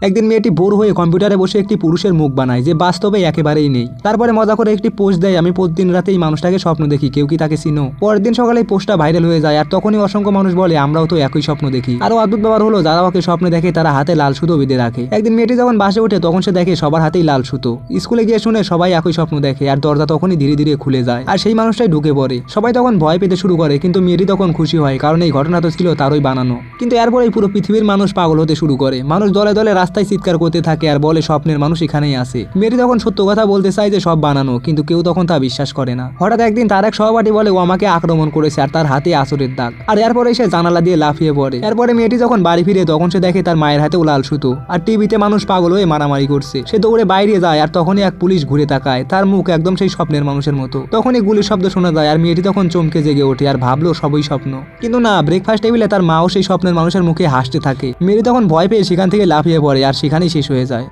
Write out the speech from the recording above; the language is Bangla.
একদিন মেয়েটি বোর হয়ে কম্পিউটারে বসে একটি পুরুষের মুখ বানায় যে বাস্তবে একেবারেই নেই। তারপরে মজা করে একটি পোস্ট দেয়, আমি প্রতিদিন রাতে এই মানুষটাকে স্বপ্ন দেখি, কেউ কি তাকে চিনো? পরের দিন সকালে এই পোস্টটা ভাইরাল হয়ে যায় আর তখনই অসংখ্য মানুষ বলে আমরাও তো একই স্বপ্ন দেখি। আরো অদ্ভুত ব্যাপার হলো যারা ওকে স্বপ্নে দেখে তারা হাতে লাল সুতো বেঁধে রাখে। একদিন মেয়েটি যখন বাসে ওঠে তখন সে দেখে সবার হাতেই লাল সুতো। স্কুলে গিয়ে শুনে সবাই একই স্বপ্ন দেখে আর দরজা তখনই ধীরে ধীরে খুলে যায় আর সেই মানুষটাই ঢুকে পড়ে। সবাই তখন ভয় পেতে শুরু করে কিন্তু মেয়েটি তখন খুশি হয় কারণ এই ঘটনা তো ছিল তারই বানানো। কিন্তু এরপর এই পুরো পৃথিবীর মানুষ পাগল হতে শুরু করে। মানুষ দলে দলে রাস্তায় চিৎকার করতে থাকে আর বলে স্বপ্নের মানুষ এখানেই আছে। মেয়েটি তখন সত্য কথা বলতে চায় যে সব বানানো, কিন্তু কেউ তখন তা বিশ্বাস করে না। হঠাৎ একদিন তার এক সহপাঠী বলে ও আমাকে আক্রমণ করেছে আর তার হাতে আঁচড়ের দাগ। আর এরপরে সে জানালা দিয়ে লাফিয়ে পড়ে। এরপরে মেয়েটি যখন বাড়ি ফিরে তখন সে দেখে তার মায়ের হাতেও লাল সুতো আর টিভিতে মানুষ পাগল হয়ে মারামারি করছে। সে দৌড়ে বাইরে যায় আর তখনই এক পুলিশ ঘুরে তাকায়, তার মুখ একদম সেই স্বপ্নের মানুষের মতো। তখনই গুলির শব্দ শোনা যায় আর মেয়েটি তখন চমকে জেগে ওঠে আর ভাবলো সবই স্বপ্ন। কিন্তু না, ব্রেকফাস্ট টেবিলে তার মাও সেই স্বপ্নের মানুষের মুখে হাসতে থাকে। মেয়েটি তখন ভয় পেয়ে সেখান থেকে লাফিয়ে পড়ে আর সেখানেই শেষ হয়ে যায়।